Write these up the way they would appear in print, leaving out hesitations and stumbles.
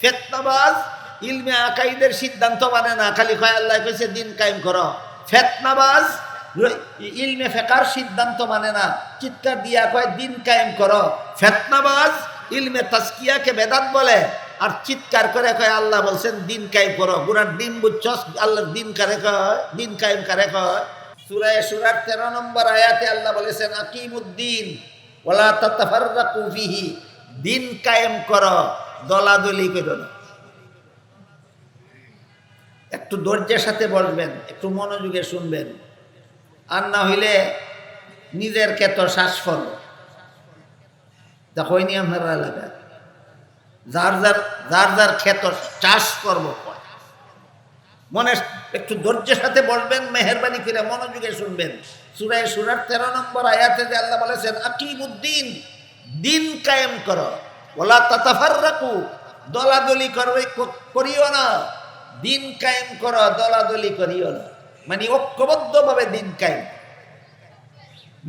ফিতনাবাজ ইলমে আকাইদের সিদ্ধান্ত মানে না, খালি কয় আল্লাহ কইছে দিন কায়েম করো। ফিতনাবাজ ইলমে ফিকহের সিদ্ধান্ত মানে না, চিৎকার দিয়া কয় দিন কায়েম করো। ফিতনাবাজ ইলমে তাজকিয়াকে বেদাত বলে আর চিৎকার করে কয় আল্লাহ বলছেন দিন কায়েম করো। গুনার দিন বুঝছস, আল্লাহর দিন কারে কয়, দিন কায়েম কারে কয়। সূরা শুরার 13 নম্বর আয়াতে আল্লাহ বলেছেন আকিমুদ্দিন ওয়ালা তাতাফাররাকু ফিহি, দিন কায়েম করো, দলাদলি করো না। একটু ধৈর্যের সাথে বলবেন, একটু মনোযোগে শুনবেন, আর না হইলে নিজের ক্ষেত শ্বাস ফল দেখনি আপনারা এলাকায় যার যার ক্ষেত চাষ করবো মনে একটু ধৈর্যের সাথে বলবেন, মেহেরবানি করে মনোযোগে শুনবেন। সূরা শুরার 13 নম্বর আয়াতে যে আল্লাহ বলেছেন আকিমুদ্দিন, দিন কায়েম করো, ওয়ালা তাতাফাররাকু, দলাদলি করিও না। দিন কায়েম করো, দলাদলি করিও না, মানে ঐক্যবদ্ধভাবে দিন কায়েম।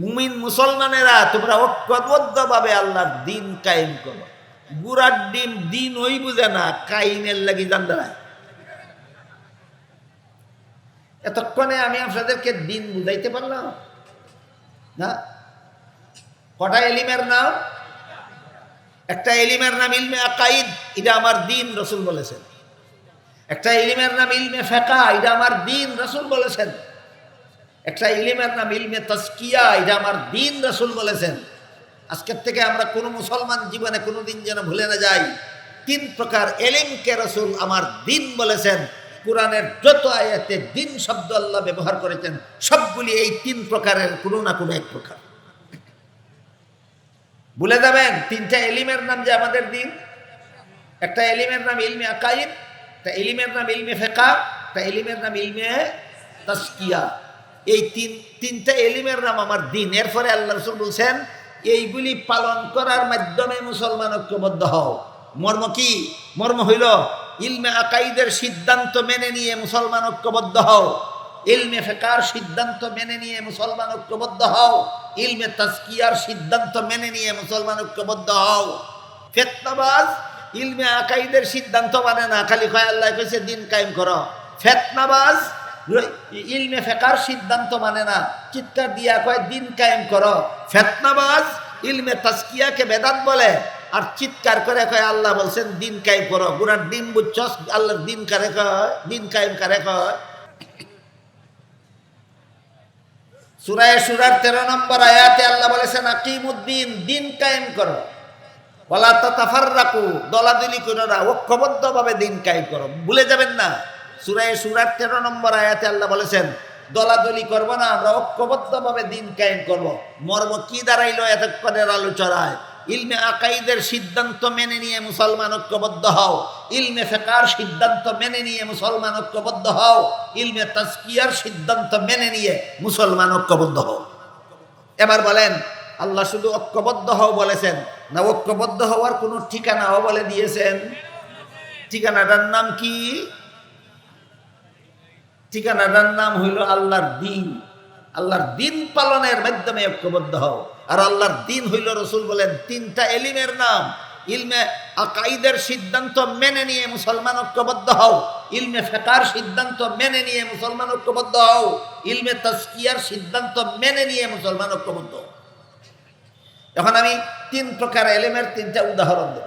মুমিন মুসলমানেরা তোমরা ঐক্যবদ্ধভাবে আল্লাহর দিন কায়েম করো। গুড়ার ডিম দিন ওই বুঝে না, কায়েমের লাগি জান দাঁড়ায়। এতক্ষণে আমি আপনাদেরকে দিন বুঝাইতে পারলাম না? কটা এলিমের নাম? একটা এলিমের নাম ইলমে আকাইদ, এটা আমার দিন, রাসূল বলেছেন। একটা ইলমের নাম ইলমে ফিকহ, এটা আমার দিন, রাসূল বলেছেন। একটা ইলমের নাম ইলমে তাজকিয়া, এটা আমার দিন, রাসূল বলেছেন। আজকের থেকে আমরা কোনো মুসলমান জীবনে কোনোদিন যেন ভুলে না যাই, 3 প্রকার এলিমকে রাসূল আমার দিন বলেছেন। কোরআনের যত আয়াতে দিন শব্দ আল্লাহ ব্যবহার করেছেন সবগুলি এই 3 প্রকারের কোনো না কোনো এক প্রকার। ভুলে যাবেন 3টা এলিমের নাম যে আমাদের দিন। একটা এলিমের নাম ইলমে আকাইদ, একটা এলিমের নাম ইলমে ফিকহ, একটা এলিমের নাম ইলমে তাজকিয়া। এই তিনটা এলিমের নাম আমার দিন। এরপরে আল্লাহ রাসূল বলছেন এইগুলি পালন করার মাধ্যমে মুসলমান ঐক্যবদ্ধ হও। মর্ম কি? মর্ম হইল ইলমে আকাইদের সিদ্ধান্ত মেনে নিয়ে মুসলমান ঐক্যবদ্ধ হও, ইলমে ফিকহের সিদ্ধান্ত মেনে নিয়ে মুসলমান ঐক্যবদ্ধ হও, ইলমে তাজকিয়ার সিদ্ধান্ত মেনে নিয়ে মুসলমান ঐক্যবদ্ধ হও। ফিতনাবাজ ইলমে আকাইদের সিদ্ধান্ত মানে না, খালি কয় আল্লাহ কইছে দিন কায়েম করো। ফিতনাবাজ ইলমে ফিকহের সিদ্ধান্ত মানে না, চিৎকার দিয়া কয় দিন কায়েম করো। ফিতনাবাজ ইলমে তাজকিয়াকে বেদাত বলে আর চিৎকার করে কয় আল্লাহ বলছেন দিন কায়েম করো। গুনার দিন বুঝছস, আল্লাহর দিন কারে কয়, দিন কায়েম কারে কয়। সূরা শুরার 13 নম্বর আয়াতে আল্লাহ বলেছেন আকিমুদ্দিন, দিন কায়েম করো, ওয়ালা তাতাফাররাকু, দলাদলি করো না, ঐক্যবদ্ধভাবে দিন কায়েম করো। ভুলে যাবেন না, সূরা শুরার 13 নম্বর আয়াতে আল্লাহ বলেছেন দলাদলি করব না, আমরা ঐক্যবদ্ধভাবে দিন কায়েম করব। মর্ম কি দাঁড়াইলো এতক্ষণের আলোচনায়? ইলমে আকাইদের সিদ্ধান্ত মেনে নিয়ে মুসলমান ঐক্যবদ্ধ হও, ইলমে ফিকহের সিদ্ধান্ত মেনে নিয়ে মুসলমান ঐক্যবদ্ধ হও, ইলমে তাজকিয়ার সিদ্ধান্ত মেনে নিয়ে মুসলমান ঐক্যবদ্ধ হও। এবার বলেন আল্লাহ শুধু ঐক্যবদ্ধ হও বলেছেন না ঐক্যবদ্ধ হওয়ার কোনো ঠিকানাও বলে দিয়েছেন? ঠিকানাটার নাম কি? ঠিকানাটার নাম হইল আল্লাহর দিন। আল্লাহর দিন পালনের মাধ্যমে ঐক্যবদ্ধ হও। আর আল্লাহর দিন হইল, রাসূল বলেন 3টা এলিমের নাম। ইলমে আকাইদের সিদ্ধান্ত মেনে নিয়ে মুসলমান ঐক্যবদ্ধ হও, ইলমে ফিকহের সিদ্ধান্ত মেনে নিয়ে মুসলমান ঐক্যবদ্ধ হও, ইলমে তাজকিয়ার সিদ্ধান্ত মেনে নিয়ে মুসলমান ঐক্যবদ্ধ হও। এখন আমি 3 প্রকার এলিমের 3টা উদাহরণ দেব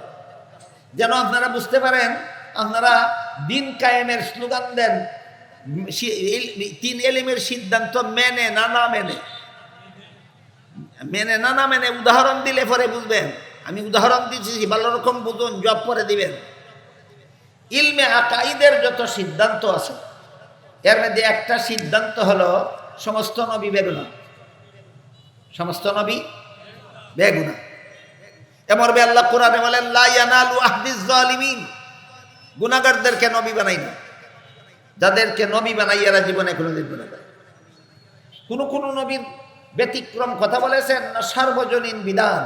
যেন আপনারা বুঝতে পারেন। আপনারা দিন কায়েমের স্লোগান দেন 3 এলিমের সিদ্ধান্ত মেনে না না মেনে, মেনে না না মেনে উদাহরণ দিলে পরে বুঝবেন। আমি উদাহরণ দিচ্ছি, ভালো রকম বুঝুন, জব করে দিবেন। ইলমে আকাইদের যত সিদ্ধান্ত আছে এর মধ্যে একটা সিদ্ধান্ত হলো সমস্ত নবী বেগুনা। সমস্ত নবী বেগুনা। এমরবে আল্লাহ কোরআনে বলেন লা ইয়ানালু আহদিজ জালিমিন, গুনাহগারদেরকে নবী বানাই না। যাদেরকে নবী বানাই এরা জীবনে কোনোদিন গুনাহ করে। কোন নবীর ব্যতিক্রম কথা বলেছেন না সার্বজনীন বিধান?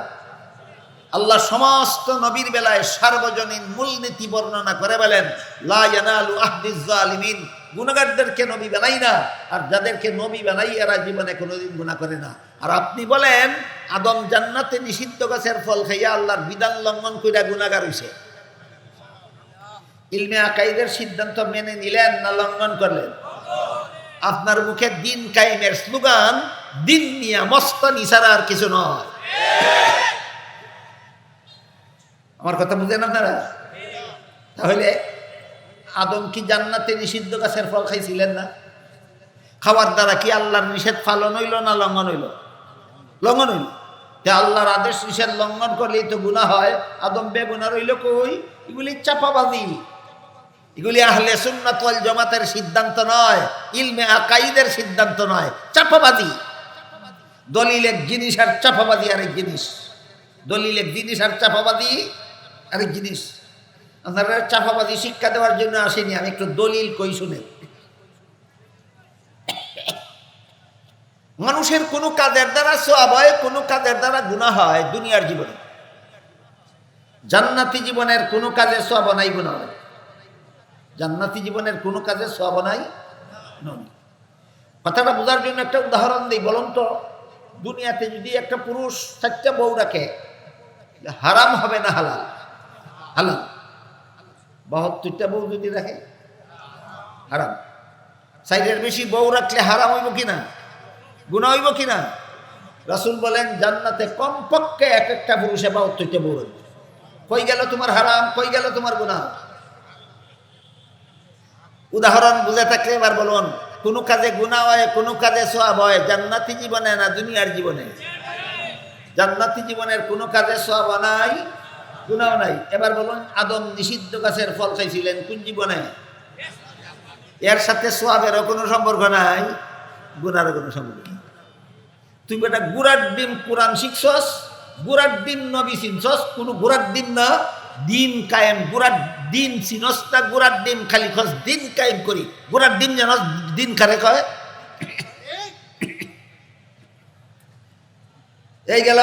আল্লাহ সমস্ত নবীর বেলায় সার্বজনীন মূলনীতি বর্ণনা করে বলেন লা ইয়ানালু আহদিজ জালিমিন, গুনাহগারদেরকে নবী বানাই না, আর যাদেরকে নবী বানাই এরা জীবনে কোনোদিন গুনাহ করে না। আর আপনি বলেন আদম জান্নাতে নিষিদ্ধ গাছের ফল খাইয়া আল্লাহর বিধান লঙ্ঘন কইরা গুনাহগার হইছে। ইলমে আকাইদের সিদ্ধান্ত মেনে নিলেন না লঙ্ঘন করলেন? আপনার মুখে দিন কায়েমের স্লোগান দিন নিয়ে মস্তানি ছাড়া আর কিছু নয়। আমার কথা বুঝেন আপনারা? তাহলে আদম কি জান্নাতে নিষিদ্ধ গাছের ফল খাইছিলেন না? খাওয়ার দ্বারা কি আল্লাহর নিষেধ পালন হইল না লঙ্ঘন হইল? লঙ্ঘন হইল। আল্লাহর আদেশ নিষেধ লঙ্ঘন করলেই তো গুনাহ হয়। আদম বেগুনাহ রইল কই? এগুলি চাপাবাজি, এগুলি আহলে সুন্নাত ওয়াল জামাতের সিদ্ধান্ত নয়, ইলমে আকাইদের সিদ্ধান্ত নয়, চাপাবাজি। দলিল এক জিনিস আর চাপাবাজি আরেক জিনিস। দলিল এক জিনিস আর চাপাবাজি আরেক জিনিস। আপনারা চাপাবাজি শিক্ষা দেওয়ার জন্য আসেনি, আমি একটু দলিল কই শুনে। মানুষের কোনো কাজের দ্বারা সওয়াব হয়, কোনো কাজের দ্বারা গুনাহ হয় দুনিয়ার জীবনে। জান্নাতি জীবনের কোনো কাজে সওয়াব নাই, গুনাহ হয়। জান্নাতি জীবনের কোনো কাজে সওয়াব নাই। কথাটা বোঝার জন্য একটা উদাহরণ দিই। বলুন তো, দুনিয়াতে যদি একটা পুরুষ 4টা বউ রাখে, হারাম হবে না হালাল? হালাল। 72টা বউ যদি রাখে হারাম। 4-এর বেশি বউ রাখলে হারাম হইব কিনা? গুনাহ হইব কিনা? রাসূল বলেন জান্নাতে কমপক্ষে এক একটা পুরুষে 72টা বউ রাখবে। কই গেল তোমার হারাম, কই গেল তোমার গুনাহ? উদাহরণ বুঝে থাকলে এবার বলুন, কোন কাজে গুনাহ হয়, কোন কাজে সওয়াব হয়, জান্নাতি জীবনে না দুনিয়ার জীবনে? জান্নাতি জীবনের কোন কাজে সওয়াব নাই, গুনাহ নাই। এবার বলুন, আদম নিষিদ্ধ গাছের ফল খাইছিলেন কোন জীবনে? এর সাথে সওয়াবেরও কোনো সম্পর্ক নাই, গুনাহেরও কোনো সম্পর্ক নাই। তুই বেটা গুড়ার ডিম কোরআন শিখছস, গুড়ার ডিম নবী চিনছস, কোন গুড়ার ডিম না, দিন কায়েম। গুড়ার দিন চিনস না, গুড়ার ডিম খালি খস দিন কায়েম করি। গুড়ার ডিম জানস দিন কারে কয়? এই গেল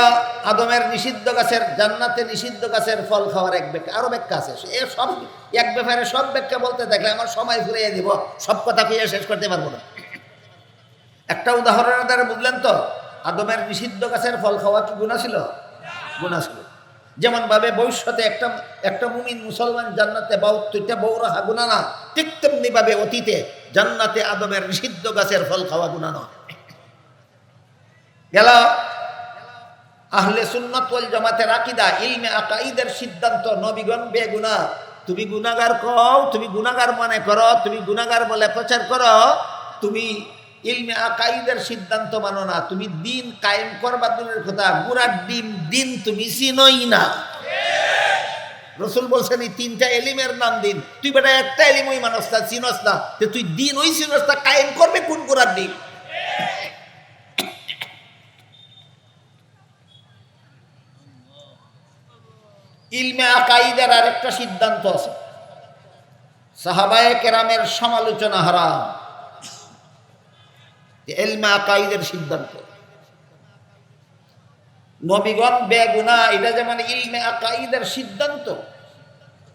আদমের নিষিদ্ধ গাছের, জান্নাতে নিষিদ্ধ গাছের ফল খাওয়ার এক ব্যাখ্যা। আরো ব্যাখ্যা আছে, এ সব এক ব্যাপারে সব ব্যাখ্যা বলতে থাকলে আমার সময় ফুরিয়ে দিব, সব কথা কইয়া শেষ করতে পারবো না। একটা উদাহরণের দ্বারা বুঝলেন তো, আদমের নিষিদ্ধ গাছের ফল খাওয়া কি গুনাহ ছিল? গুনাহ ছিল। যেমন ভাবে ভবিষ্যতে একটা মুমিন মুসলমান জান্নাতে 72টা বউ রাখা গুনাহ না, ঠিক তেমনি ভাবে অতীতে জান্নাতে আদমের নিষিদ্ধ গাছের ফল খাওয়া গুনাহ নয়। গেল আহলে সুন্নাত ওয়াল জামাতের আকীদা, ইলমে আকাইদের সিদ্ধান্ত, নবীগণ বেগুনাহ। তুমি গুনাহগার কও, তুমি গুনাহগার মনে করো, তুমি গুনাহগার বলে প্রচার করো, তুমি ইলমে আকাইদের সিদ্ধান্ত মানো না, তুমি দিন কায়েম করবা দূরের কথা, গুড়ার ডিম দিন তুমি চিনোই না। রাসূল বলছেন এই 3টা এলিমের নাম দিন। তুই বেটা একটা এলিমই মানস না, চিনস না, তুই দিন ওই চিনস না, কায়েম করবে কোন গুড়ার ডিম? ইলমে আকাইদের আরেকটা সিদ্ধান্ত আছে, সাহাবায়ে কেরামের সমালোচনা হারাম। ইলমে আকাইদের সিদ্ধান্ত, নবীগণ বেগুনাহ, এটা যেমন ইলমে আকাইদের সিদ্ধান্ত,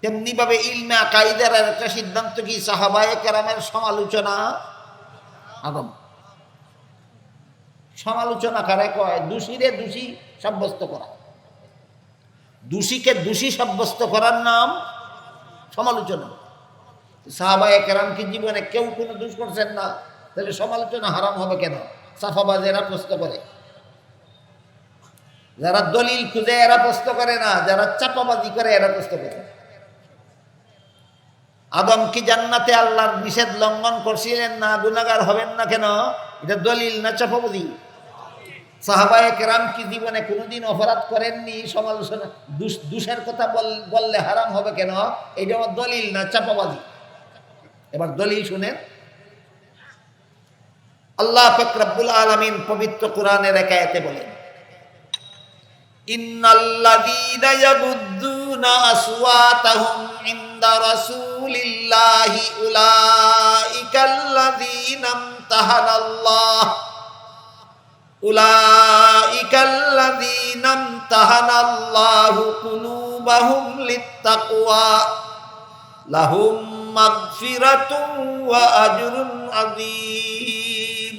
তেমনি ভাবে ইলমে আকাইদের আরেকটা সিদ্ধান্ত কি? সাহাবায়ে কেরামের সমালোচনা হারাম। সমালোচনা কারে কয়? দোষীরে দোষী সাব্যস্ত করা। দোষীকে দোষী সাব্যস্ত করার নাম সমালোচনা। সাহাবায়ে কেরাম কি জীবনে কেউ কোনো দোষ করছেন না? তাহলে সমালোচনা হারাম হবে কেন? সাফাবাজেরা প্রশ্ন করে, যারা দলিল খুঁজে এরা প্রশ্ন করে না, যারা চাপাবাজি করে এরা প্রশ্ন করে। আদম কি জান্নাতে আল্লাহর নিষেধ লঙ্ঘন করছিলেন না? গুনাহগার হবেন না কেন? এটা দলিল না চাপাবাজি? সাহাবায়ে কেরাম কি জীবনে কোনোদিন অপরাধ করেননি? সমালোচনা দোষের কথা বললে হারাম হবে কেন? এটা দলিল না চাপাবাজি? এবার দলিল শুনেন। আল্লাহ পাক রব্বুল আলামিন পবিত্র কোরআনের এক আয়াতে বলেন, ইন্নাল্লাযীনা ইয়াগুদ্দুনা আসওয়াতাহুম ইনদা রাসূলিল্লাহি উলাইকাল্লাযীনা ইমতাহানাল্লাহু কুলুবাহুম লিত্তাকওয়া লাহুম মাগফিরাতুন ওয়া আজরুন আযীম।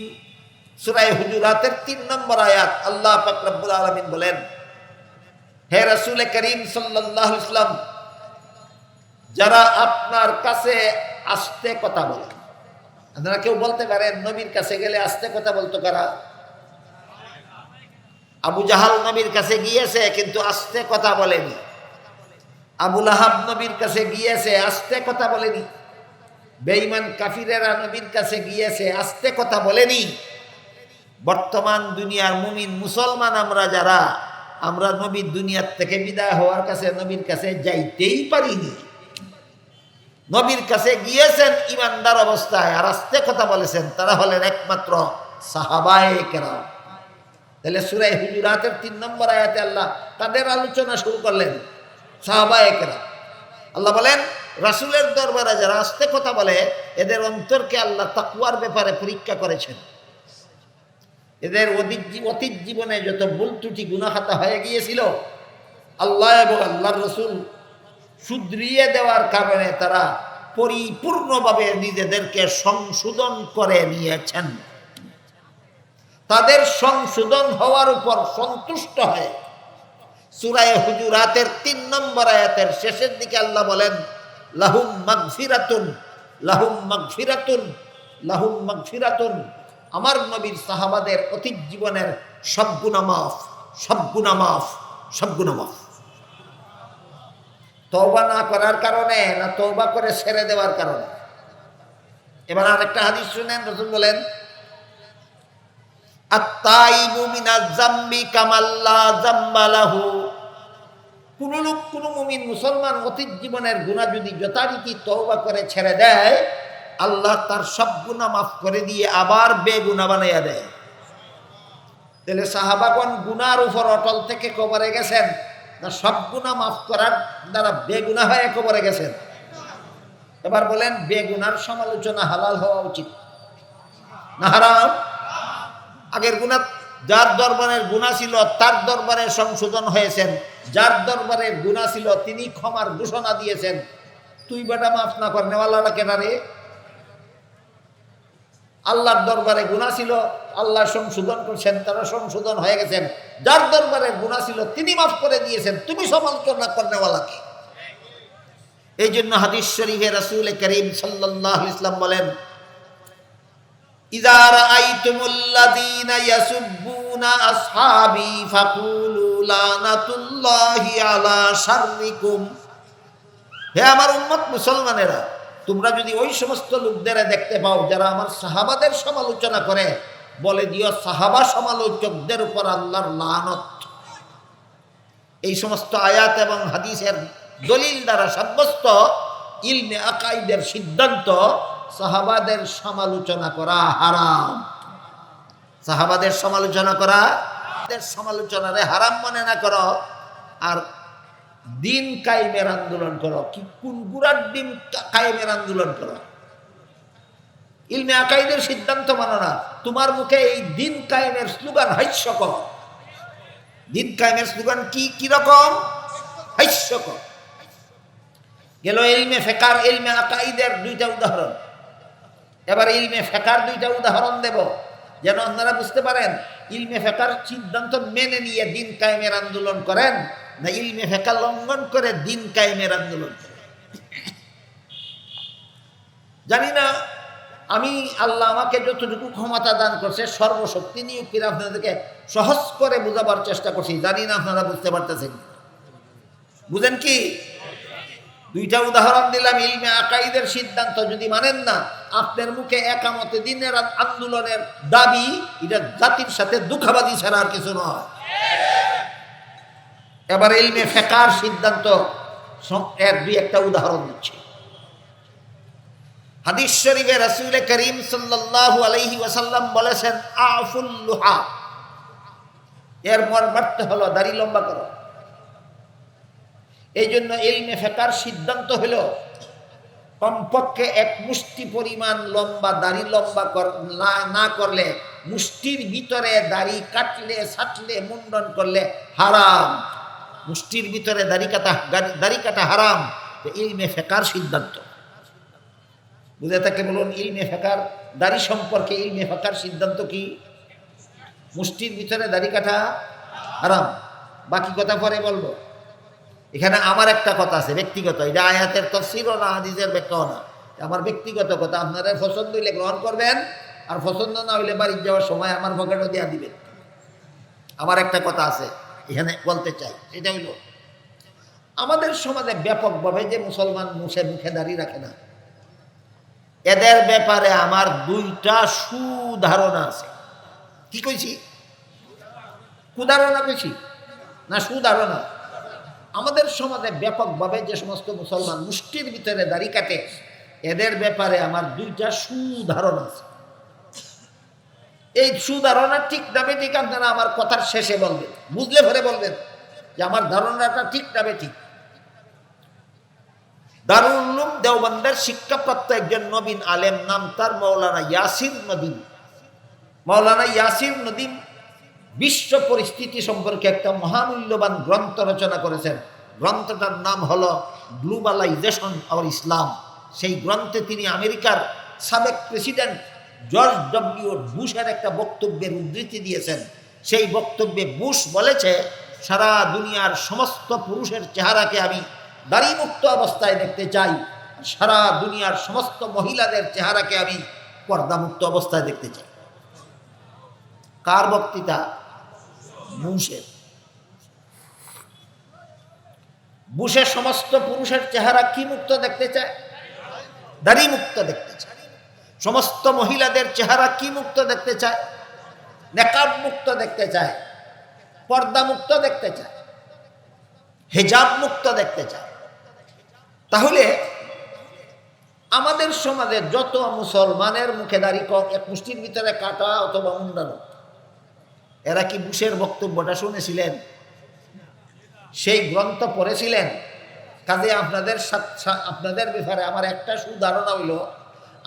সূরা হুজুরাতের 3 নম্বর আয়াত। আল্লাহ পাক রব্বুল আলামিন বলেন, হে রাসূল করিম সাল্লাল্লাহু আলাইহি ওয়াসাল্লাম, যারা আপনার কাছে আস্তে কথা বলে। আপনারা কেউ বলতে পারেন নবীর কাছে গেলে আস্তে কথা বলতো কারা? আবু জাহাল নবীর কাছে গিয়েছে কিন্তু আস্তে কথা বলেনি। আবু লাহাব নবীর কাছে গিয়েছে, আস্তে কথা বলেনি। বেঈমান কাফিরেরা নবীর কাছে গিয়েছে, আস্তে কথা বলেনি। বর্তমান দুনিয়ার মুমিন মুসলমান আমরা যারা, আমরা নবীর দুনিয়ার থেকে বিদায় হওয়ার কাছে নবীর কাছে যাইতেই পারিনি। নবীর কাছে গিয়েছেন ইমানদার অবস্থায় আর আস্তে কথা বলেছেন, তারা হলেন একমাত্র সাহাবায়ে কেরাম। তাহলে সূরা হুজুরাতের 3 নম্বর আয়াতে আল্লাহ তাদের আলোচনা শুরু করলেন, সাহাবায়ে কেরাম। আল্লাহ বলেন রাসূলের দরবারে যারা আস্তে কথা বলে এদের অন্তরকে আল্লাহ তাকওয়ার ব্যাপারে পরীক্ষা করেছেন। এদের অতীত জীবনে যত ভুল ত্রুটি গুনাহ খাতা হয়ে গিয়েছিল, আল্লাহ এবং আল্লাহর রাসূল শুধরিয়ে দেওয়ার কারণে তারা পরিপূর্ণভাবে নিজেদেরকে সংশোধন করে নিয়েছেন। তাদের সংশোধন হওয়ার উপর সন্তুষ্ট হয়ে সূরা হুজুরাতের 3 নম্বর আয়াতের শেষের দিকে আল্লাহ বলেন লাহুম মাগফিরাতুন, লাহুম মাগফিরাতুন, লাহুম মাগফিরাতুন। আমার নবীর সাহাবাদের অতীত জীবনের সব গুনাহ মাফ, সব গুনাহ মাফ, সব গুনাহ মাফ। তওবা না করার কারণে না তওবা করে ছেড়ে দেওয়ার কারণে। এবার আরেকটা হাদিস শুনেন, রাসূল বলেন আত-তাইবু মিনাজ যামবি কামাল্লা যামবা লাহু। কোন লোক, কোন মুমিন মুসলমান অতীত জীবনের গুনাহ যদি যথারীতি তওবা করে ছেড়ে দেয়, আল্লাহ তার সব গুনাহ মাফ করে দিয়ে আবার বেগুনাহ বানাইয়া দেয়। তাহলে সাহাবাগণ গুনার উপর অটল থেকে কবরে গেছেন না সব গুনাহ মাফ করার দ্বারা বেগুনাহ হয়ে কবরে গেছেন? এবার বলেন বেগুনার সমালোচনা হালাল হওয়া উচিত না হারাম? আগের গুনাহ, যার দরবারের গুনাহ ছিল তার দরবারে সংশোধন হয়েছেন, যার দরবারে গুনাহ ছিল তিনি ক্ষমার ঘোষণা দিয়েছেন। তুই বেটা মাফ না করনেওয়ালাটা কেনা রে? আল্লাহর দরবারে গুনাহ ছিল, আল্লাহ সংশোধন করছেন, তারা সংশোধন হয়ে গেছেন। যার দরবারে গুনাহ ছিল তিনি মাফ করে দিয়েছেন, তুমি সমালোচনা করনেওয়ালাকে। এই জন্য হাদিস শরীফে রাসূল করিম সাল্লাল্লাহু আলাইহি ওয়াসাল্লাম বলেন ইযা রাআইতুমুল্লাযীনা ইয়াসুব্বুনা আসহাবী ফাকুলু লানাতুল্লাহি আলা শাররিকুম। হে আমার উম্মত মুসলমানেরা, তোমরা যদি ওই সমস্ত লোকদের দেখতে পাও যারা আমার সাহাবাদের সমালোচনা করে, বলে দিও সাহাবা সমালোচকদের উপর আল্লাহর লানত। এই সমস্ত আয়াত এবং হাদিসের দলিল দ্বারা সাব্যস্ত ইলমে আকাইদের সিদ্ধান্ত সাহাবাদের সমালোচনা করা হারাম। সাহাবাদের সমালোচনা করা, সমালোচনারে হারাম মনে না করো আর দিন কায়েমের আন্দোলন করো। কি কোন গুড়ার দিন কায়েমের আন্দোলন করো? ইলমে আকাইদের সিদ্ধান্ত মানো না, তোমার মুখে এই দিন কায়েমের স্লোগান হাস্যকর। দিন কায়েমের স্লোগান কি রকম? হাস্যকর। গেল ইলমে ফিকহ, ইলমে আকাইদের 2টা উদাহরণ। এবার ইলমে ফিকহর 2টা উদাহরণ দেব যেন আপনারা বুঝতে পারেন ইলমে ফিকহর সিদ্ধান্ত মেনে নিয়ে দিন কায়েমের আন্দোলন করেন না ইলমে ফিকহ লঙ্ঘন করে দিন কায়েমের আন্দোলন করেন। জানি না, আমি আল্লাহ আমাকে যতটুকু ক্ষমতা দান করছে সর্বশক্তি নিয়োগ করে আপনাদেরকে সহজ করে বোঝাবার চেষ্টা করছি। জানি না আপনারা বুঝতে পারতেছেন। বুঝেন কি? 2টা উদাহরণ দিলাম। ইলমে আকাইদের সিদ্ধান্ত যদি মানেন না, আপনার মুখে একামতে দিনের আন্দোলনের দাবি, এটা জাতির সাথে দুঃখাবাদী ছাড়া আর কিছু নয়। এবার ইলমে ফিকহর সিদ্ধান্ত এর 2-1টা উদাহরণ দিচ্ছি। হাদিস শরীফে রাসূল করিম সাল্লাল্লাহু আলাইহি ওয়াসাল্লাম বলেছেন আফুল লুহা, এর মর্মার্থ হলো দাড়ি লম্বা করো। এই জন্য ইলমে ফিকহর সিদ্ধান্ত হলো কমপক্ষে 1 মুষ্টি পরিমাণ লম্বা দাড়ি লম্বা না করলে, মুষ্টির ভিতরে দাড়ি কাটলে ছাটলে মুন্ডন করলে হারাম। মুষ্টির ভিতরে দাড়ি কাটা হারাম। ইলমে ফিকহর সিদ্ধান্ত বুঝে থাকে বলুন, ইলমে ফিকহর দাড়ি সম্পর্কে ইলমে ফিকহর সিদ্ধান্ত কি? মুষ্টির ভিতরে দাড়ি কাটা হারাম। বাকি কথা পরে বলবো। এখানে আমার একটা কথা আছে ব্যক্তিগত, এটা আয়াতের তাফসীরও না, হাদিসের ব্যাখ্যাও না, আমার ব্যক্তিগত কথা। আপনারা পছন্দ হইলে গ্রহণ করবেন, আর পছন্দ না হইলে বাড়ি যাওয়ার সময় আমার পকেটও দিয়া দিবেন। আমার একটা কথা আছে এখানে বলতে চাই, সেটা হইল আমাদের সমাজে ব্যাপকভাবে যে মুসলমান মুখে দাঁড়িয়ে রাখে না, এদের ব্যাপারে আমার দুইটা সুধারণা আছে। কি কইছি? কুধারণা কইছি না সুধারণা? আমাদের সমাজে ব্যাপকভাবে যে সমস্ত মুসলমান মুষ্টির ভিতরে দাড়ি কাটে, এদের ব্যাপারে আমার দুইটা সুধারণা আছে। এই সুধারণা ঠিক না ঠিক আপনারা আমার কথার শেষে বলবেন, বুঝলে পরে বলবেন যে আমার ধারণাটা ঠিক না ঠিক। দারুল উলুম দেওবন্দের শিক্ষাপ্রাপ্ত একজন নবীন আলেম, নাম তার মৌলানা ইয়াসির নদীম। মৌলানা ইয়াসির নদীম বিশ্ব পরিস্থিতি সম্পর্কে একটা মহামূল্যবান গ্রন্থ রচনা করেছেন। গ্রন্থটার নাম হলো গ্লোবালাইজেশন অফ ইসলাম। সেই গ্রন্থে তিনি আমেরিকার সাবেক প্রেসিডেন্ট জর্জ ডব্লিউ বুশের একটা বক্তব্যের উদ্ধৃতি দিয়েছেন। সেই বক্তব্যে বুশ বলেছে, সারা দুনিয়ার সমস্ত পুরুষের চেহারাকে আমি দাড়িমুক্ত অবস্থায় দেখতে চাই, সারা দুনিয়ার সমস্ত মহিলাদের চেহারাকে আমি পর্দামুক্ত অবস্থায় দেখতে চাই। কার বক্তৃতা? বুশের। বুশের সমস্ত পুরুষের চেহারা কি মুক্ত দেখতে চায়? দাড়ি মুক্ত দেখতে চায়। সমস্ত মহিলাদের চেহারা কি মুক্ত দেখতে চায়? নেকাব মুক্ত দেখতে চায়, পর্দা মুক্ত দেখতে চায়, হিজাব মুক্ত দেখতে চায়। তাহলে আমাদের সমাজে যত মুসলমানের মুখে দাড়ি এক মুষ্টির ভিতরে কাটা অথবা মুন্ডানো, এরা কি বুশের বক্তব্যটা শুনেছিলেন? সেই গ্রন্থ পড়েছিলেন? কাজে আপনাদের ব্যাপারে আমার একটা সুধারণা হইল,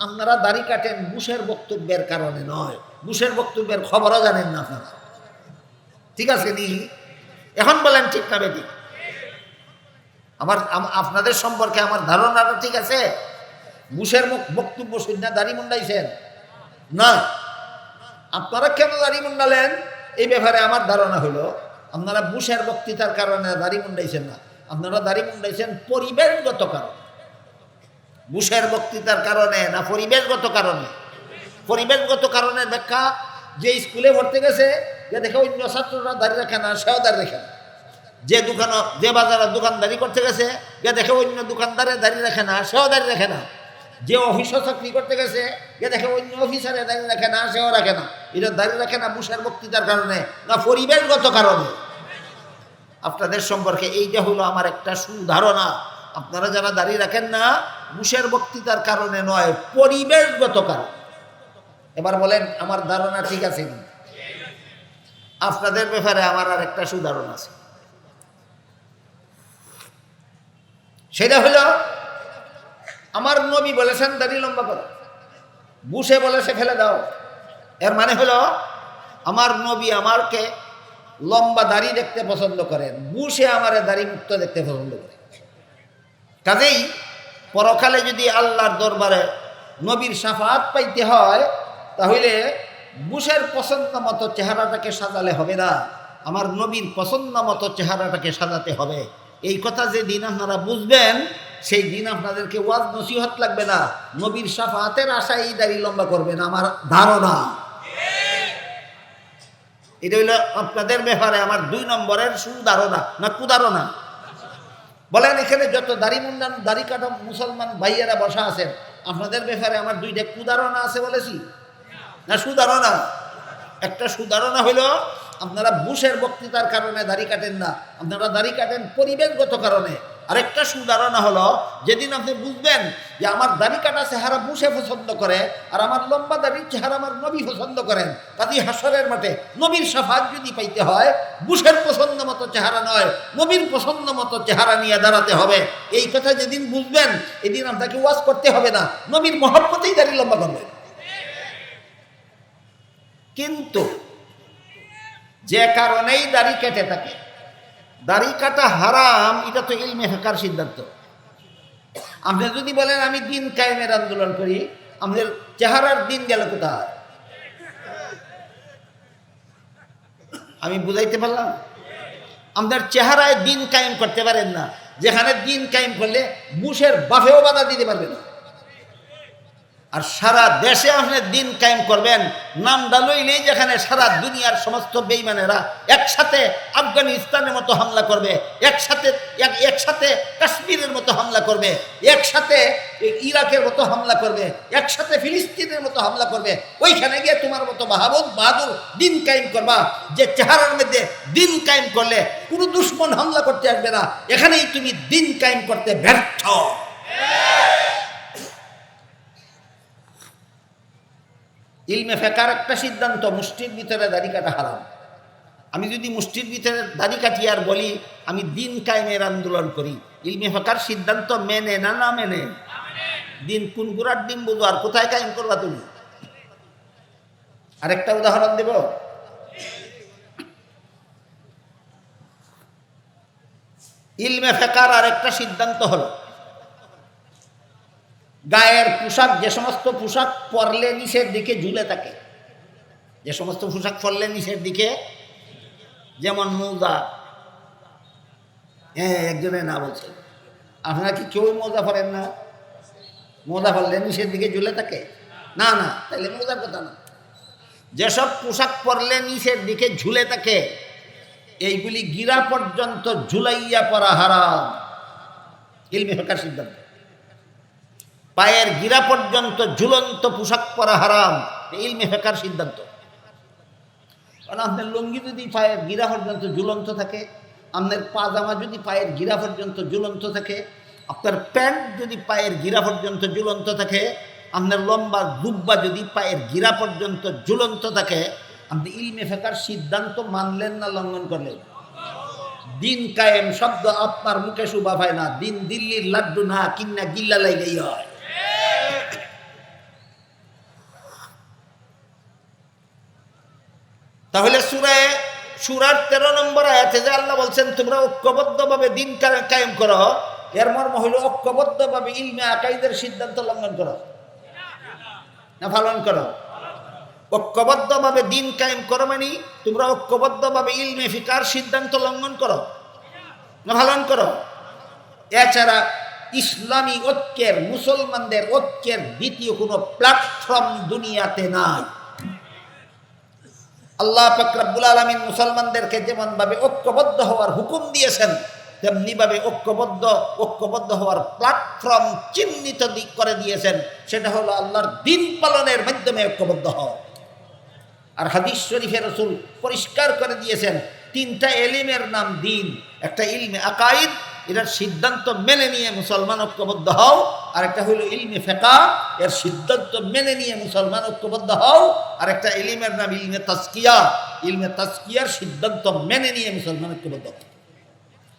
আপনারা দাড়ি কাটেন বুশের বক্তব্যের কারণে নয়, বুশের বক্তব্যের খবরও জানেন না আপনারা। ঠিক আছে নি? এখন বলেন ঠিক না বেটি? আপনাদের সম্পর্কে আমার ধারণাটা ঠিক আছে? বুশের বক্তব্য শুনে দাড়ি মুন্ডাইছেন না? আপনারা কেন দাড়ি মুন্ডালেন এই ব্যাপারে আমার ধারণা হলো, আপনারা বুশের বক্তৃতার কারণে দাড়ি মুন্ডাইছেন না, আপনারা দাড়ি মুন্ডাইছেন পরিবেশগত কারণে। বুশের বক্তৃতার কারণে না পরিবেশগত কারণে? পরিবেশগত কারণে ব্যাখ্যা, যে স্কুলে ভর্তি গেছে যে দেখে অন্য ছাত্ররা দাঁড়িয়ে রাখে না, সেও দাঁড়িয়ে রাখে না। যে বাজারে দোকানদারি করতে গেছে যে দেখে অন্য দোকানদারে দাঁড়িয়ে রাখে না, সেও দাঁড়িয়ে রাখে না। যে অফিসে চাকরি করতে গেছে যে দেখে অন্য অফিসারে দাঁড়িয়ে রাখে না, সেও রাখে না। এটা দাঁড়িয়ে রাখে না বুশের বক্তৃতার কারণে না পরিবেশগত কারণে? আপনাদের সম্পর্কে এইটা হলো আমার একটা সুধারণা। আপনারা যারা দাঁড়িয়ে রাখেন না, বুশের বক্তৃতার কারণে নয়, পরিবেশগত কারণ। এবার বলেন আমার ধারণা ঠিক আছে কি? আপনাদের ব্যাপারে আমার আর একটা সুধারণা আছে, সেটা হলো আমার নবী বলেছেন দাড়ি লম্বা করো, বুশে বলেছে ফেলে দাও। এর মানে হলো আমার নবী আমাকে লম্বা দাড়ি দেখতে পছন্দ করেন, বুশে আমার দাড়ি মুক্ত দেখতে পছন্দ করে। কাজেই পরকালে যদি আল্লাহর দরবারে নবীর শাফাআত পাইতে হয়, তাহলে বুশের পছন্দ মতো চেহারাটাকে সাজালে হবে না, আমার নবীর পছন্দ মতো চেহারাটাকে সাজাতে হবে। এই কথা যে দিন আপনারা বুঝবেন, সেই দিন আপনাদেরকে ওয়াজ নসিহত লাগবে না, নবীর শাফাআতের আশায় এই দাড়ি লম্বা করবেন, আমার ধারণা। এটা হইল আপনাদের ব্যাপারে আমার 2 নম্বরের সুধারণা না কুধারণা? বলেন এখানে যত দাড়ি মুন্ডান দাড়ি কাটা মুসলমান ভাইয়েরা বসা আছেন, আপনাদের ব্যাপারে আমার 2টা কুধারণা আছে বলেছি না সুধারণা? একটা সুধারণা হইল আপনারা বুশের বক্তৃতার কারণে দাড়ি কাটেন না, আপনারা দাড়ি কাটেন পরিবেশগত কারণে। আরেকটা সুধারণা হলো, যেদিন আপনি বুঝবেন যে আমার দাড়ি কাটা চেহারা বুশে পছন্দ করে আর আমার লম্বা দাড়ির চেহারা আমার নবী পছন্দ করেন, কাজী হাসরের মাঠে নবীর শাফাআত যদি পাইতে হয়, বুশের পছন্দ মতো চেহারা নয়, নবীর পছন্দ মতো চেহারা নিয়ে দাঁড়াতে হবে। এই কথা যেদিন বুঝবেন, এদিন আপনাকে ওয়াজ করতে হবে না, নবীর মহব্বতেই দাড়ি লম্বা করবেন। কিন্তু যে কারণেই দাড়ি কেটে থাকে, দাড়ি কাটা হারাম, এটা তো ইলমে ফিকহের সিদ্ধান্ত। আপনি যদি বলেন আমি দিন কায়েমের আন্দোলন করি, আমাদের চেহারার দিন গেল কোথায়? আমি বুঝাইতে পারলাম? আমাদের চেহারায় দিন কায়েম করতে পারেন না, যেখানে দিন কায়েম করলে বুশের বাফেও বাধা দিতে পারবে না। আর সারা দেশে আপনি দিন কায়েম করবেন, নামটা লইলেই যেখানে সারা দুনিয়ার সমস্ত বেঈমানেরা একসাথে আফগানিস্তানের মতো হামলা করবে, একসাথে কাশ্মীরের মতো হামলা করবে, একসাথে ইরাকের মতো হামলা করবে, একসাথে ফিলিস্তিনের মতো হামলা করবে, ওইখানে গিয়ে তোমার মতো বাহাদুর দিন কায়েম করবা, যে চেহারার মধ্যে দিন কায়েম করলে কোনো দুশ্মন হামলা করতে আসবে না, এখানেই তুমি দিন কায়েম করতে ব্যর্থ। ইলমে ফেকার একটা সিদ্ধান্ত, মুষ্টির ভিতরে দাড়ি কাটা হারাম। আমি যদি মুষ্টির ভিতরে দাড়ি কাটি আর বলি আমি দিন কায়েমের আন্দোলন করি, ইলমে ফেকার সিদ্ধান্ত মেনে না মেনে? দিন কোন গুড়ার ডিম বুঝো, আর কোথায় কায়েম করবা তুমি? আরেকটা উদাহরণ দেব। ইলমে ফেকার আর একটা সিদ্ধান্ত হলো গায়ের পোশাক, যে সমস্ত পোশাক পরলে নিচের দিকে ঝুলে থাকে, যে সমস্ত পোশাক পরলে নিচের দিকে, যেমন মোজা, একজনে না বলছে, আপনারা কি কেউ মোজা পরেন না? মোজা পরলে নিচের দিকে ঝুলে থাকে না? তাহলে মোজার কথা না। যেসব পোশাক পরলে নিচের দিকে ঝুলে থাকে এইগুলি গিরা পর্যন্ত ঝুলাইয়া পরা হারাম, ইলমে ফিকহের সিদ্ধান্ত। পায়ের গিরা পর্যন্ত ঝুলন্ত পোশাক পরা হারাম, ইলমে ফিকহের সিদ্ধান্ত। কারণ আপনার লুঙ্গি যদি পায়ের গিরা পর্যন্ত ঝুলন্ত থাকে, আপনার পাজামা যদি পায়ের গিরা পর্যন্ত ঝুলন্ত থাকে, আপনার প্যান্ট যদি পায়ের গিরা পর্যন্ত ঝুলন্ত থাকে, আপনার লম্বা জুব্বা যদি পায়ের গিরা পর্যন্ত ঝুলন্ত থাকে, আপনি ইলমে ফিকহের সিদ্ধান্ত মানলেন না লঙ্ঘন করলেন? দিন কায়েম শব্দ আপনার মুখে শোভা পায় না, দিন দিল্লির লাড্ডু না কিন্না গিল্লা লাইলেই হয়। তাহলে সূরার 13 নম্বর আয়াতে যে আল্লাহ বলছেন তোমরা ঐক্যবদ্ধভাবে দিন কায়েম করো, এর মর্ম হইল ঐক্যবদ্ধভাবে ইলমে আকাইদের সিদ্ধান্ত লঙ্ঘন করো না পালন করো? ঐক্যবদ্ধভাবে দিন কায়েম করো মানে তোমরা ঐক্যবদ্ধভাবে ইলমে ফিকহের সিদ্ধান্ত লঙ্ঘন করো না পালন করো। এছাড়া ইসলামী ঐক্যের, মুসলমানদের ঐক্যের দ্বিতীয় কোনো প্ল্যাটফর্ম দুনিয়াতে নাই। আল্লাহ পাক রব্বুল আলামিন মুসলমানদেরকে যেমন ভাবে ঐক্যবদ্ধ হওয়ার হুকুম দিয়েছেন, তেমনি ভাবে ঐক্যবদ্ধ হওয়ার প্ল্যাটফর্ম চিহ্নিত করে দিয়েছেন, সেটা হলো আল্লাহর দিন পালনের মাধ্যমে ঐক্যবদ্ধ হওয়া। আর হাদিস শরীফে রাসূল পরিষ্কার করে দিয়েছেন তিনটা এলিমের নাম দিন। একটা ইলমে আকাইদ, এটার সিদ্ধান্ত মেনে নিয়ে মুসলমান ঐক্যবদ্ধ হও, আর একটা হইল ইলমে ফিকহ, এর সিদ্ধান্ত মেনে নিয়ে মুসলমান ঐক্যবদ্ধ হও, আর একটা ইলমের নাম ইলমে তাজকিয়া, ইলমে তাজকিয়ার সিদ্ধান্ত মেনে নিয়ে মুসলমান ঐক্যবদ্ধ হও।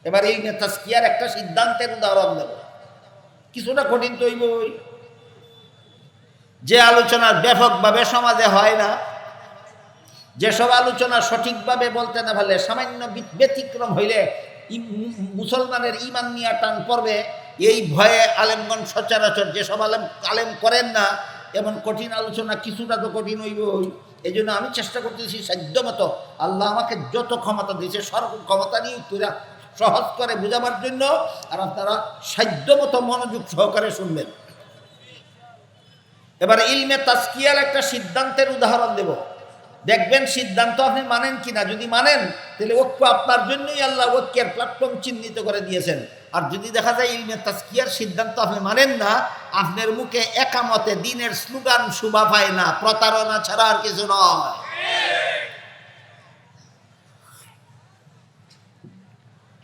এবার ইলমে তাজকিয়ার একটা সিদ্ধান্তের উদাহরণ দেব, কিছুটা কঠিন তো হইবই। যে আলোচনা ব্যাপকভাবে সমাজে হয় না, যেসব আলোচনা সঠিকভাবে বলতে না পারলে, সামান্য ব্যতিক্রম হইলে মুসলমানের ইমান নিয়ে টান পড়বে, এই ভয়ে আলেমগণ সচরাচর যেসব আলেম করেন না, এমন কঠিন আলোচনা কিছুটা তো কঠিন হইব। এই জন্য আমি চেষ্টা করতেছি সাধ্য মতো, আল্লাহ আমাকে যত ক্ষমতা দিয়েছে সর্ব ক্ষমতা নিয়ে পুরা সহজ করে বোঝাবার জন্য, আর আপনারা সাধ্য মতো মনোযোগ সহকারে শুনবেন। এবার ইলমে তাজকিয়ার একটা সিদ্ধান্তের উদাহরণ দেব, দেখবেন সিদ্ধান্ত আপনি মানেন কিনা। যদি মানেন তাহলে ঐক্য আপনার জন্যই আল্লাহ ঐক্যের প্ল্যাটফর্ম চিহ্নিত করে দিয়েছেন। আর যদি দেখা যায় ইলমে তাজকিয়ার সিদ্ধান্ত আপনি মানেন না, আপনার মুখে একামতে দিনের স্লোগান শোভা পায় না, প্রতারণা ছাড়া আর কিছু নয়।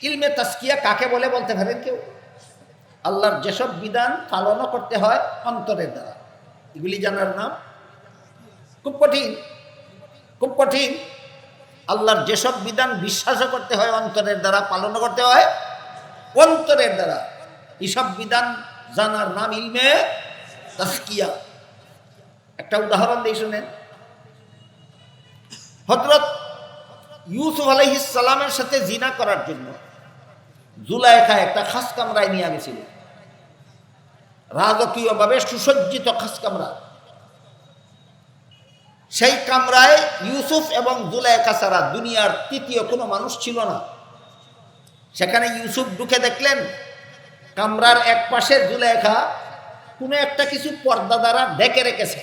ইলমে তাজকিয়া কাকে বলে বলতে পারেন কেউ? আল্লাহর যেসব বিধান পালন করতে হয় অন্তরের দ্বারা, এগুলি জানার নাম খুব কঠিন, খুব কঠিন। আল্লাহর যেসব বিধান বিশ্বাসও করতে হয় অন্তরের দ্বারা, পালন করতে হয় অন্তরের দ্বারা, এসব বিধান জানার নাম ইলমে তাজকিয়া। একটা উদাহরণ দিয়ে শুনেন। হযরত ইউসুফ আলাইহিস সালামের সাথে জিনা করার জন্য জুলাইখা একটা খাস কামরায় নিয়ে গেছিল, রাজকীয়ভাবে সুসজ্জিত খাস কামরা। সেই কামরায় ইউসুফ এবং জুলাইখা ছাড়া দুনিয়ার তৃতীয় কোনো মানুষ ছিল না। সেখানে ইউসুফ ঢুকে দেখলেন কামরার এক পাশে জুলেখা কোনো একটা কিছু পর্দা দ্বারা ঢেকে রেখেছে।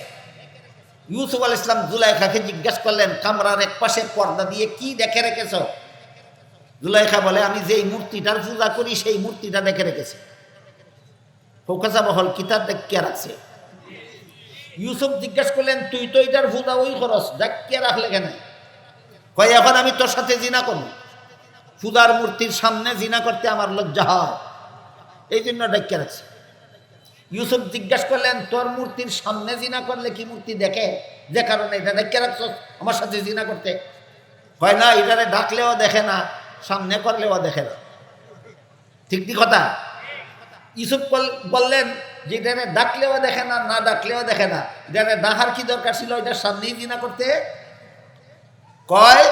ইউসুফ আলাইহিস সালাম জুলেখাকে জিজ্ঞাসা করলেন, কামরার এক পাশে পর্দা দিয়ে কি ঢেকে রেখেছ? জুলেখা বলে, আমি যেই মূর্তিটার পূজা করি সেই মূর্তিটা ঢেকে রেখেছি। ফোকাসা বহল কিতাব দেখিয়া রাখছে। ইউসুফ জিজ্ঞাসা করলেন, তুই তো এটার পূজা ওই খরচ দেখিয়া রাখলে কেন? কয়, এখন আমি তোর সাথে জিনা করব, পূজার মূর্তির সামনে জিনা করতে আমার লজ্জা হয়, এই জন্য দেখিয়া রাখছি। ইউসুফ জিজ্ঞাসা করলেন, তোর মূর্তির সামনে জিনা করলে কি মূর্তি দেখে? যে কারণে এটা দেখিয়া রাখছ আমার সাথে জিনা করতে? হয় না, এটারে ডাকলেও দেখে না, সামনে করলেও দেখে না। ঠিক ঠিক কথা। ইউসুফ বললেন যে এটারে ডাকলেও দেখে না, না ডাকলেও দেখে না, এটারে ডাকার কি দরকার ছিল এটার সামনেই জিনা করতে? কয়,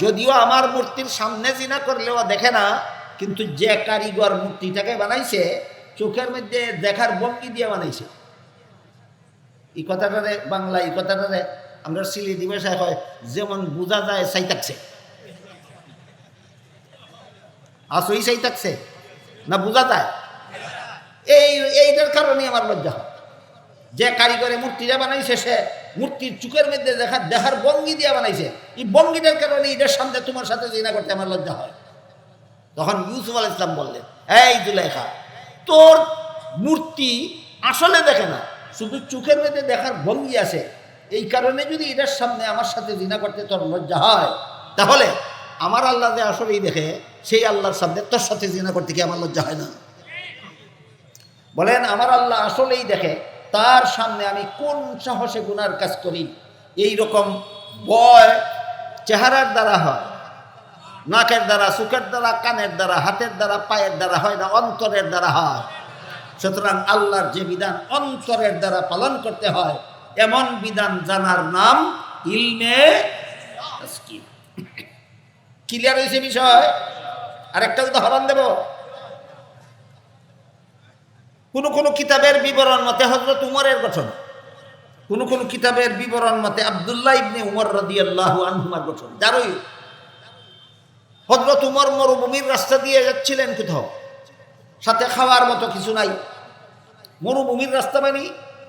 যদিও আমার মূর্তির সামনে জিনা করলেও দেখে না, কিন্তু যে কারিগর মূর্তিটাকে বানাইছে চোখের মধ্যে দেখার ভঙ্গি দিয়ে বানাইছে। এই কথাটারে বাংলা, এই কথাটারে আমরা সিলেটি ভাষায় হয় যেমন বোঝা যায় চাই থাকছে। আসই চাই থাকছে না বোঝা যায়? এইটার কারণে আমার লজ্জা হয়। যে কারিগরে মূর্তিটা বানাইছে সে মূর্তির চোখের মধ্যে দেখার ভঙ্গি দিয়ে বানাইছে, এই ভঙ্গিটার কারণে এটার সামনে তোমার সাথে জিনা করতে আমার লজ্জা হয়। তখন ইউসুফ আলাইহিস সালাম বললেন, এই জুলেখা, তোর মূর্তি আসলে দেখে না, শুধু চোখের মধ্যে দেখার ভঙ্গি আছে, এই কারণে যদি এটার সামনে আমার সাথে জিনা করতে তোর লজ্জা হয়, তাহলে আমার আল্লাহ যে আসলেই দেখে সেই আল্লাহর সামনে তোর সাথে জিনা করতে কি আমার লজ্জা হয় না? বলেন, আমার আল্লাহ আসলেই দেখে, তার সামনে আমি কোন সাহসে গুনার কাজ করি? এই রকম ভয় চেহারার দ্বারা হয়, নাকের দ্বারা, চোখের দ্বারা, কানের দ্বারা, হাতের দ্বারা, পায়ের দ্বারা হয় না, অন্তরের দ্বারা হয়। সুতরাং আল্লাহর যে বিধান অন্তরের দ্বারা পালন করতে হয়, এমন বিধান জানার নাম ইলমে তাসকিন। ক্লিয়ার হয়েছে বিষয়? আরেকটা উদাহরণ দেব। কোন কিতাবের বিবরণ মতে হযরত উমরের গঠন, কোন কিতাবের বিবরণ মতে আব্দুল্লাহ ইবনে উমর রাদিয়াল্লাহু আনহুমার গঠন। যারই হযরত উমর মরুভূমির রাস্তা দিয়ে যাচ্ছিলেন, কোথাও সাথে খাওয়ার মতো কিছু নাই। মরুভূমির রাস্তা মানে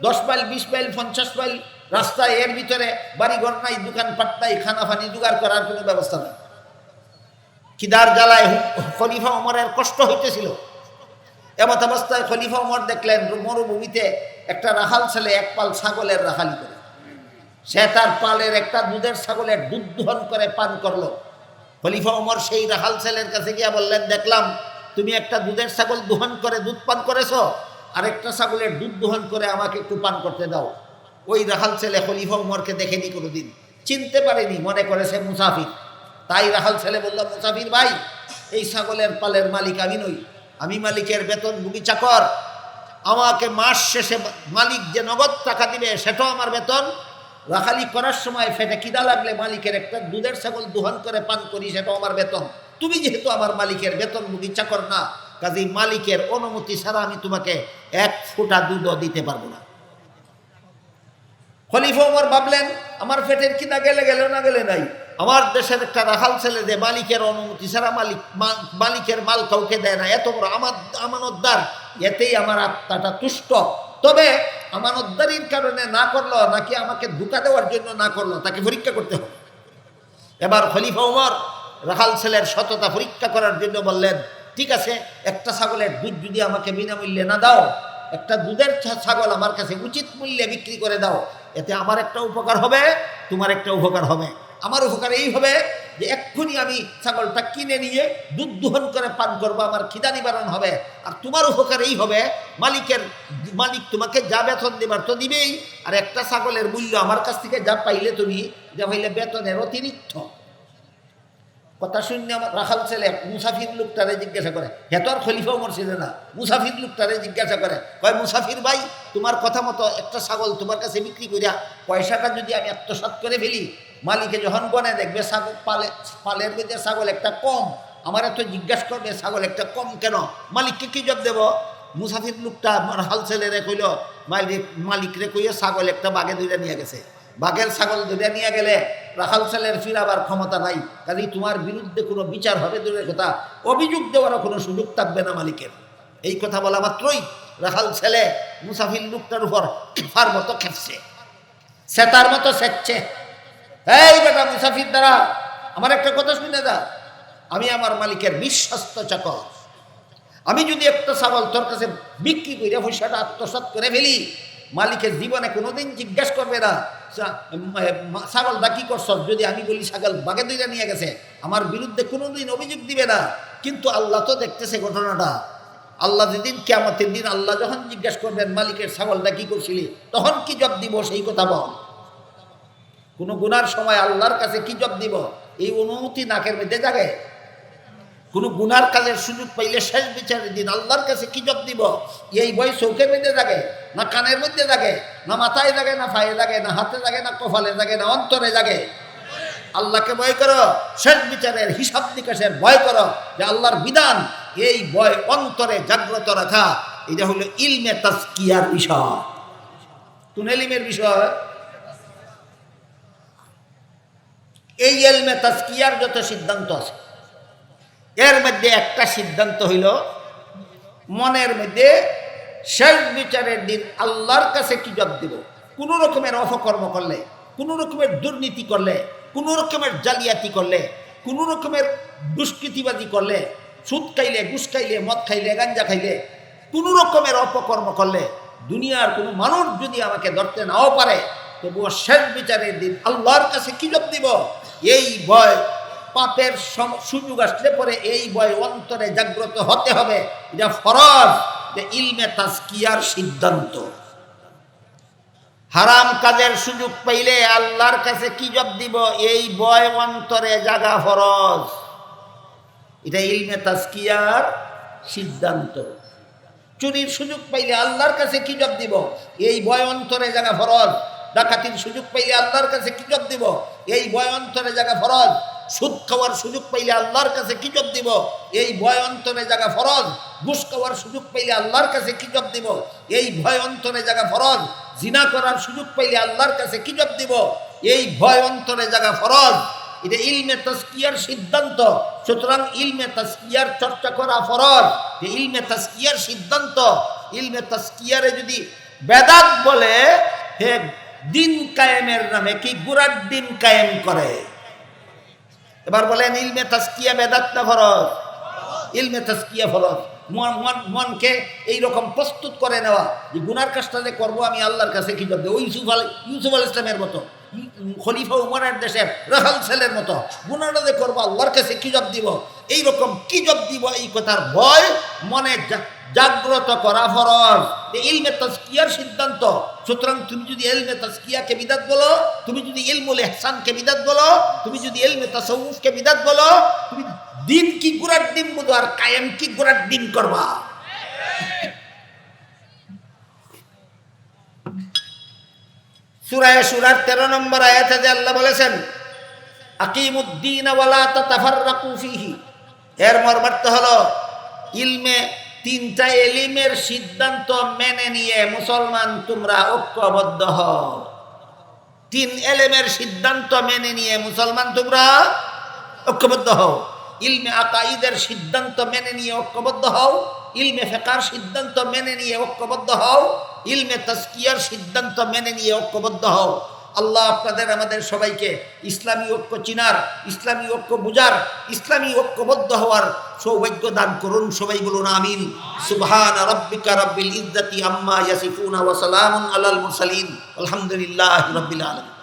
10 মাইল, 20 মাইল, 50 মাইল রাস্তা, এর ভিতরে বাড়িঘর নাই, দোকানপাট নাই, খানাফানি জোগাড় করার কোনো ব্যবস্থা নেই। খিদার জ্বালায় খলিফা ওমরের কষ্ট হইতেছিল। এমত অবস্থায় খলিফা ওমর দেখলেন মরুভূমিতে একটা রাখাল ছেলে এক পাল ছাগলের রাখালি করে, সে তার পালের একটা দুধের ছাগলের দুধ দোহন করে পান করলো। খলিফা ওমর সেই রাখাল ছেলের কাছে গিয়া বললেন, দেখলাম তুমি একটা দুধের ছাগল দোহন করে দুধ পান করেছো, আর একটা ছাগলের দুধ দোহন করে আমাকে একটু পান করতে দাও। ওই রাখাল ছেলে খলিফা ওমরকে দেখেনি, কোনোদিন চিনতে পারেনি, মনে করেছে মুসাফির। তাই রাখাল ছেলে বলল, মুসাফির ভাই, এই ছাগলের পালের মালিক আমি নই, আমি মালিকের বেতনভোগী চাকর। আমাকে মাস শেষে মালিক যে নগদ টাকা দিবে সেটাও আমার বেতন। রাখালি করার সময় ফেটে খিদা লাগলে মালিকের একটা দুধের ছাগল দোহন করে পান করি, সেটাও আমার বেতন। তুমি যেহেতু আমার মালিকের বেতনভোগী চাকর না, কাজেই মালিকের অনুমতি ছাড়া আমি তোমাকে এক ফোঁটা দুধও দিতে পারবো না। খলিফা ওমর ভাবলেন, আমার পেটের খিদা গেলে গেল, না গেলে নাই। আমার দেশের একটা রাখাল ছেলে যে মালিকের অনুমতি ছাড়া মালিকের মাল কাউকে দেয় না, এত বড় আমানতদার, এতেই আমার আত্মাটা তুষ্ট। তবে আমানতদারির কারণে না করলো, নাকি আমাকে ধোঁকা দেওয়ার জন্য না করলো, তাকে পরীক্ষা করতে হবে। এবার খলিফা ওমর রাখাল ছেলের সততা পরীক্ষা করার জন্য বললেন, ঠিক আছে, একটা ছাগলের দুধ যদি আমাকে বিনামূল্যে না দাও, একটা দুধের ছাগল আমার কাছে উচিত মূল্যে বিক্রি করে দাও, এতে আমার একটা উপকার হবে, তোমার একটা উপকার হবে। আমার উপকার এই হবে যে এক্ষুনি আমি ছাগলটা কিনে নিয়ে দুধ দোহন করে পান করবো, আমার খিদা নিবারণ হবে। আর তোমার উপকার এই হবে, মালিক তোমাকে যা বেতন দেবার তো দিবেই, আর একটা ছাগলের মূল্য আমার কাছ থেকে যা পাইলে তুমি, যা পাইলে বেতনের অতিরিক্ত। কথা শুনে আমার রাখাল ছেলে মুসাফির লোকটারে জিজ্ঞাসা করে, হেতর খলিফা ওমর ছিল না, মুসাফির লোকটারে জিজ্ঞাসা করে, কয় মুসাফির ভাই, তোমার কথা মতো একটা ছাগল তোমার কাছে বিক্রি করিয়া পয়সাটা যদি আমি আত্মসাৎ করে ফেলি, মালিকে যখন গনে দেখবে ছাগল পালের মধ্যে ছাগল একটা কম, আমার এত জিজ্ঞাসা করবে ছাগল একটা কম কেন, মালিককে কি জবাব দেব? মুসাফির লোকটা রাখাল ছেলেরে কইল, মালিকরে কইয়া ছাগল একটা বাগে ধরে নিয়ে গেছে। বাঘের ছাগল ধরে নিয়ে গেলে রাখাল ছেলের ফিরাবার ক্ষমতা নাই, কাজে তোমার বিরুদ্ধে কোনো বিচার হবে দূরের কথা, অভিযোগ দেওয়ারও কোনো সুযোগ থাকবে না মালিকের। এই কথা বলা মাত্রই রাখাল ছেলে মুসাফির লোকটার উপর খেপার মতো খেপছে, সেতার মতো সেচ্ছে। এই বেটা মুসাফির দ্বারা আমার একটা কথা শুনে যা, আমি আমার মালিকের বিশ্বস্ত চাকর, আমি যদি একটা ছাগল তোর কাছে বিক্রি করে পয়সাটা আত্মসাৎ করে ফেলি, মালিকের জীবনে কোনোদিন জিজ্ঞাসা করবে না ছাগলটা কি করছ। যদি আমি বলি ছাগল বাঘে দুইটা নিয়ে গেছে, আমার বিরুদ্ধে কোনোদিন অভিযোগ দিবে না। কিন্তু আল্লাহ তো দেখতেছে ঘটনাটা। আল্লাহ যেদিন কিয়ামতের দিন আল্লাহ যখন জিজ্ঞাসা করবেন মালিকের ছাগলটা কি করছিলি, তখন কি জবাব দিব সেই কথা বল। কোনো গুনার সময় আল্লাহর কাছে কি জবাব দিব, এই অনুমতি নাকের মধ্যে জাগে। কোনো গুনার কাজের সুযোগ পাইলে শেষ বিচারের দিন আল্লাহর কাছে কি জবাব দিব, এই বই চোখের মধ্যে জাগে না কানের মধ্যে জাগে না মাথায় জাগে না পায়ে জাগে না হাতে জাগে না কপালে জাগে না অন্তরে জাগে। আল্লাহকে ভয় করো, শেষ বিচারের হিসাব নিকাশের ভয় করো, যে আল্লাহর বিধান, এই ভয় অন্তরে জাগ্রত রাখা, এটা হলো ইলমে তাজকিয়ার বিষয়। কোন ইলমের বিষয়? এই ইলমে তাজকিয়ার যত সিদ্ধান্ত আছে এর মধ্যে একটা সিদ্ধান্ত হইল মনের মধ্যে শেষ বিচারের দিন আল্লাহর কাছে কি জবাব দিব। কোনো রকমের অপকর্ম করলে, কোনো রকমের দুর্নীতি করলে, কোনো রকমের জালিয়াতি করলে, কোনো রকমের দুষ্কৃতিবাজি করলে, সুদ খাইলে, ঘুষ খাইলে, মদ খাইলে, গাঞ্জা খাইলে, কোনো রকমের অপকর্ম করলে, দুনিয়ার কোনো মানুষ যদি আমাকে ধরতে নাও পারে, তবুও শেষ বিচারের দিন আল্লাহর কাছে কি জবাব দিব, এই ভয়, পাপের সুযোগ আসলে পরে এই ভয় অন্তরে জাগ্রত হতে হবে। এটা ফরজ, যে ইলমে তাজকিয়ার সিদ্ধান্ত। হারাম কাজের সুযোগ পাইলে আল্লাহর কাছে কি জবাব দিব, এই ভয় অন্তরে জাগা ফরজ। এটা ইলমে তাজকিয়ার সিদ্ধান্ত। চুরির সুযোগ পাইলে আল্লাহর কাছে কি জবাব দিব, এই ভয় অন্তরে জাগা ফরজ। ডাকাতির সুযোগ পাইলে আল্লাহর কাছে কি জবাব দিব, এই ভয় অন্তরে জাগা ফরজ। সুদ খাওয়ার সুযোগ পাইলে আল্লাহর কাছে কি জবাব দিব, এই ভয় অন্তরে জাগা ফরজ। ঘুষ খাওয়ার সুযোগ পাইলে আল্লাহর কাছে কি জবাব দিব, এই ভয় অন্তরে জাগা ফরজ। জিনা করার সুযোগ পাইলে আল্লাহর কাছে কি জবাব দিব, এই ভয় অন্তরে জাগা ফরজ। এটা ইলমে তাজকিয়ার সিদ্ধান্ত। সুতরাং ইলমে তাজকিয়ার চর্চা করা ফরজ। ইলমে তাজকিয়ার সিদ্ধান্ত। ইলমে তাজকিয়ারে যদি বেদাত বলে, হে দিন কায়েমের নামে কি গুরার দিন কায়েম করে। এবার বলেন ইলমে তাজকিয়া বেদাত না ফরজ? ইলমে তাজকিয়া ফরজ। মনকে এইরকম প্রস্তুত করে নেওয়া যে গুনার কাজটা যে করবো আমি আল্লাহর কাছে কি জবাব দেব। ওই ইউসুফ আল ইসলামের মতো, খলিফা উমরের দেশের রাখাল ছেলের মতো গুনাটা যে করবো আল্লাহর কাছে কি জবাব দিব, এইরকম কি জবাব দিব, এই কথার ভয় মনে জাগ্রত করা ফরজ। ইলমে তাজকিয়ার সিদ্ধান্ত। সুতরাং তুমি যদি ইলমে তাজকিয়াকে বিদাত বলো, তুমি যদি ইলমুল ইহসানকে বিদাত বলো, তুমি যদি ইলমে তাসাউফকে বিদাত বলো, তুমি দিন কি গুরার দিন বুঝো আর কায়েম কি গুরার দিন করবা। সূরা শুরার 13 নম্বর আয়াতে যে আল্লাহ বলেছেন আকিমুদ্দিন ওয়ালা তাতাফাররাকু ফীহি, এর মর্মার্থ হলো ইলমে, তিনটা এলিমের সিদ্ধান্ত মেনে নিয়ে মুসলমান তোমরা ঐক্যবদ্ধ হও। তিন এলেমের সিদ্ধান্ত মেনে নিয়ে মুসলমান তোমরা ঐক্যবদ্ধ হও। ইলমে আকাইদের সিদ্ধান্ত মেনে নিয়ে ঐক্যবদ্ধ হও, ইলমে ফিকহের সিদ্ধান্ত মেনে নিয়ে ঐক্যবদ্ধ হও, ইলমে তাজকিয়ার সিদ্ধান্ত মেনে নিয়ে ঐক্যবদ্ধ হও। আল্লাহ আপনাদের আমাদের সবাইকে ইসলামী ঐক্য চিনার, ইসলামী ঐক্য বুঝার, ইসলামী ঐক্যবদ্ধ হওয়ার সৌভাগ্য দান করুন। সবাই বলুন আমিন। সুবহান রাব্বিকা রাব্বিল ইজ্জাতি আম্মা ইয়াসিফুন ওয়া সালামুন আলাল মুরসালিন আলহামদুলিল্লাহি রাব্বিল আলামিন।